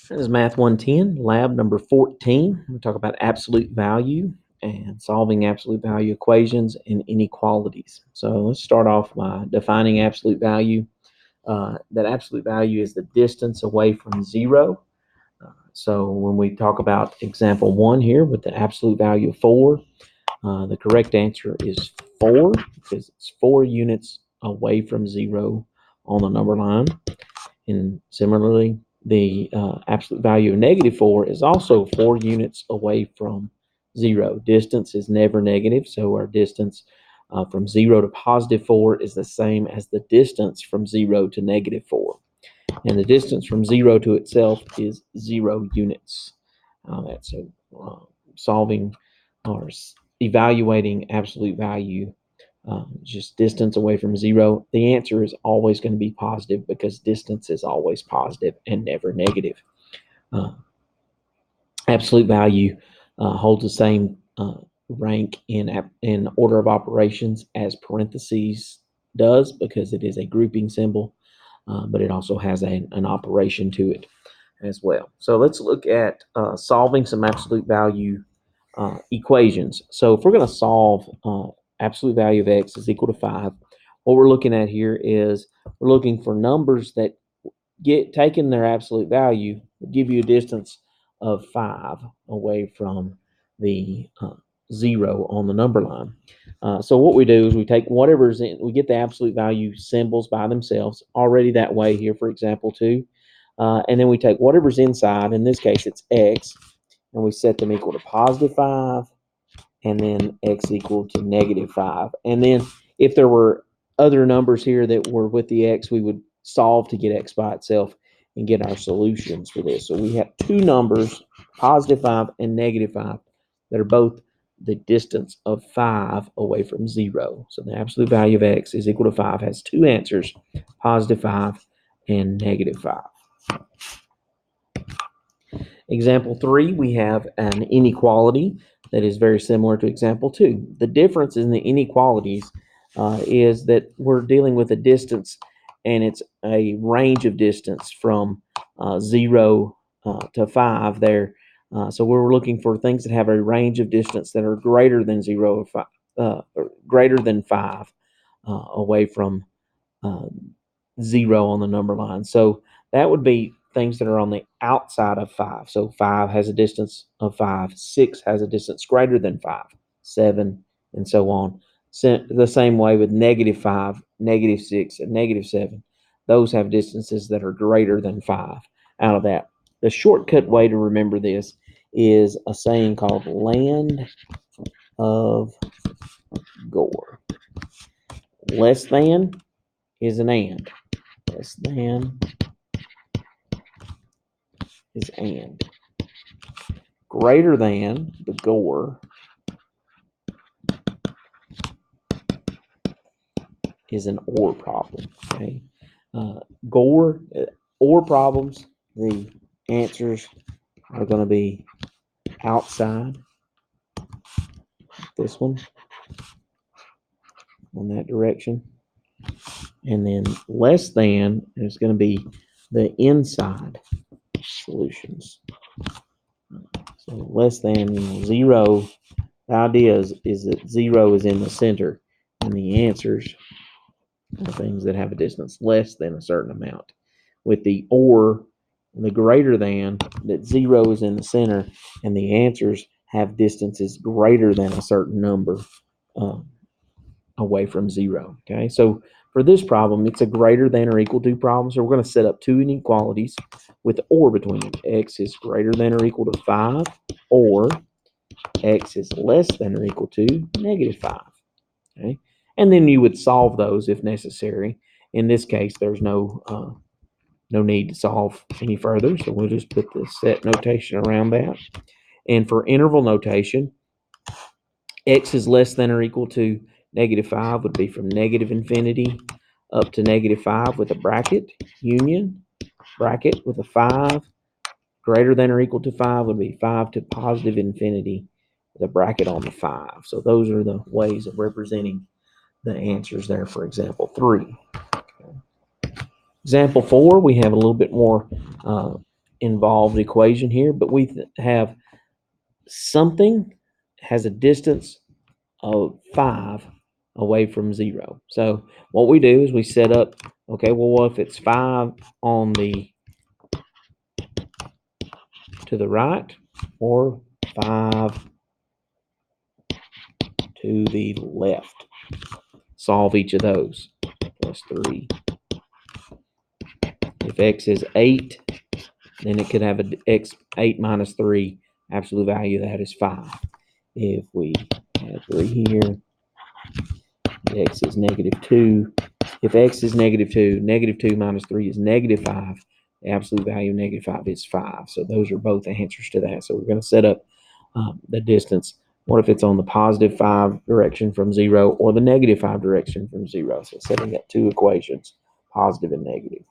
This is Math 110, lab number 14. We talk about absolute value and solving absolute value equations and inequalities. So let's start off by defining absolute value. That absolute value is the distance away from zero. So when we talk about example 1 here with the absolute value of 4, the correct answer is 4 because it's 4 units away from zero on the number line. And similarly, the absolute value of -4 is also 4 units away from zero. Distance is never negative, so our distance from 0 to +4 is the same as the distance from 0 to -4. And the distance from 0 to itself is 0 units. That's solving or evaluating absolute value, just distance away from zero. The answer is always going to be positive because distance is always positive and never negative. Uh, Absolute value holds the same rank in order of operations as parentheses does because it is a grouping symbol, but it also has an operation to it as well. So let's look at solving some absolute value equations. So if we're going to solve absolute value of x is equal to 5, what we're looking at here is we're looking for numbers that get taking their absolute value give you a distance of 5 away from the 0 on the number line. So what we do is we take whatever's in, we get the absolute value symbols by themselves already that way here, for example, 2. And then we take whatever's inside, in this case it's x, and we set them equal to +5, and then x equal to -5. And then if there were other numbers here that were with the x, we would solve to get x by itself and get our solutions for this. So we have two numbers, +5 and -5, that are both the distance of 5 away from 0. So the absolute value of x is equal to 5 has two answers, +5 and -5. Example 3, we have an inequality that is very similar to example 2. The difference in the inequalities is that we're dealing with a distance, and it's a range of distance from 0 to 5 there. So we're looking for things that have a range of distance that are greater than 0 or greater than 5 away from uh, 0 on the number line. So that would be things that are on the outside of 5. So 5 has a distance of 5, 6 has a distance greater than 5, 7, and so on. The same way with -5, -6, and -7. Those have distances that are greater than 5 out of that. The shortcut way to remember this is a saying called land of Gore. Less than is an and. Less than is and. Greater than, the Gore, is an or problem. Okay, Gore or problems. The answers are going to be outside. This one on that direction, and then less than is going to be the inside solutions. So less than 0. The idea is that 0 is in the center, and the answers are things that have a distance less than a certain amount. With the or, the greater than, that 0 is in the center, and the answers have distances greater than a certain number um, away from 0. Okay, so for this problem, it's a greater than or equal to problem. So we're going to set up two inequalities with or between them. X is greater than or equal to 5, or x is less than or equal to -5. Okay, and then you would solve those if necessary. In this case, there's no need to solve any further, so we'll just put the set notation around that. And for interval notation, x is less than or equal to -5 would be from -infinity up to -5 with a bracket, union, bracket with a 5. Greater than or equal to 5 would be 5 to +infinity with a bracket on the 5. So those are the ways of representing the answers there for example 3. Example 4, we have a little bit more involved equation here, but we have something has a distance of 5 away from 0. So what we do is we set up, okay, well, what if it's 5 on the to the right or 5 to the left? Solve each of those. Plus 3. If x is 8, then it could have a x 8 minus 3 absolute value that is 5. If we have 3 here, x is negative 2. If x is negative 2, negative 2 minus 3 is negative 5. The absolute value of negative 5 is 5. So those are both answers to that. So we're going to set up the distance. What if it's on the positive 5 direction from 0 or the negative 5 direction from 0? So setting up two equations, positive and negative.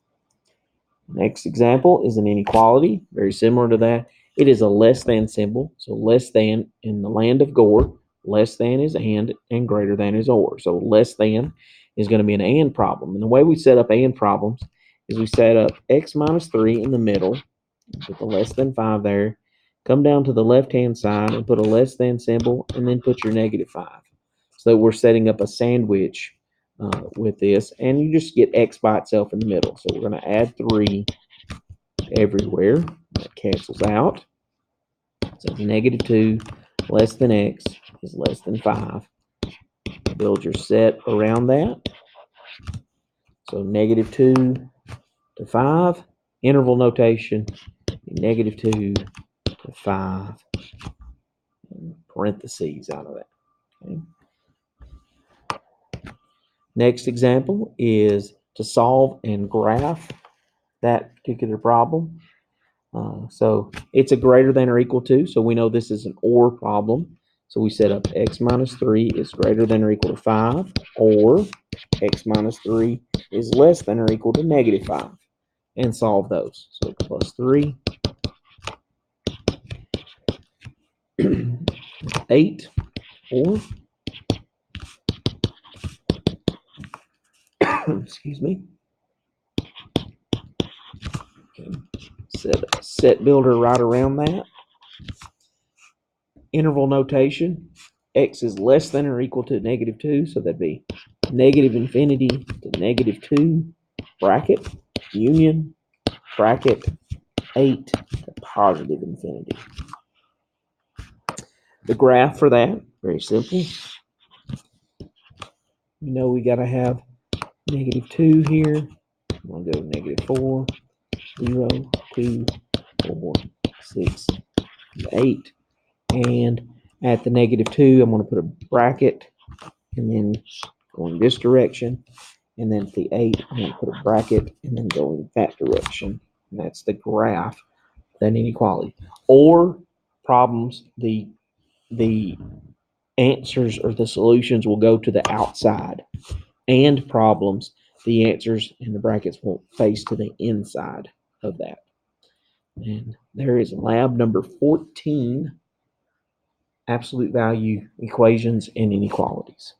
Next example is an inequality, very similar to that. It is a less than symbol. So less than in the land of Gore, less than is and greater than is or. So less than is going to be an and problem. And the way we set up and problems is we set up x minus 3 in the middle, put the less than 5 there, come down to the left-hand side and put a less than symbol, and then put your negative 5. So we're setting up a sandwich with this, and you just get x by itself in the middle. So we're going to add 3 everywhere. That cancels out. So negative 2 less than x is less than 5. Build your set around that. So negative 2 to 5. Interval notation, negative 2 to 5. Parentheses out of that. Okay. Next example is to solve and graph that particular problem. So it's a greater than or equal to, so we know this is an or problem. So we set up x minus 3 is greater than or equal to 5, or x minus 3 is less than or equal to negative 5, and solve those. So plus 3, 8, or, excuse me, set a set builder right around that. Interval notation, x is less than or equal to negative 2, so that'd be negative infinity to negative 2, bracket, union, bracket, 8 to positive infinity. The graph for that, very simple. You know we got to have negative 2 here. I'm going to go negative 4, 0, 2, 4, 6, 8. And at the negative 2, I'm going to put a bracket and then going this direction. And then at the 8, I'm going to put a bracket and then go in that direction. And that's the graph of that inequality. Or problems, the answers or the solutions will go to the outside. And problems, the answers in the brackets will face to the inside of that. And there is lab number 14, absolute value equations and inequalities.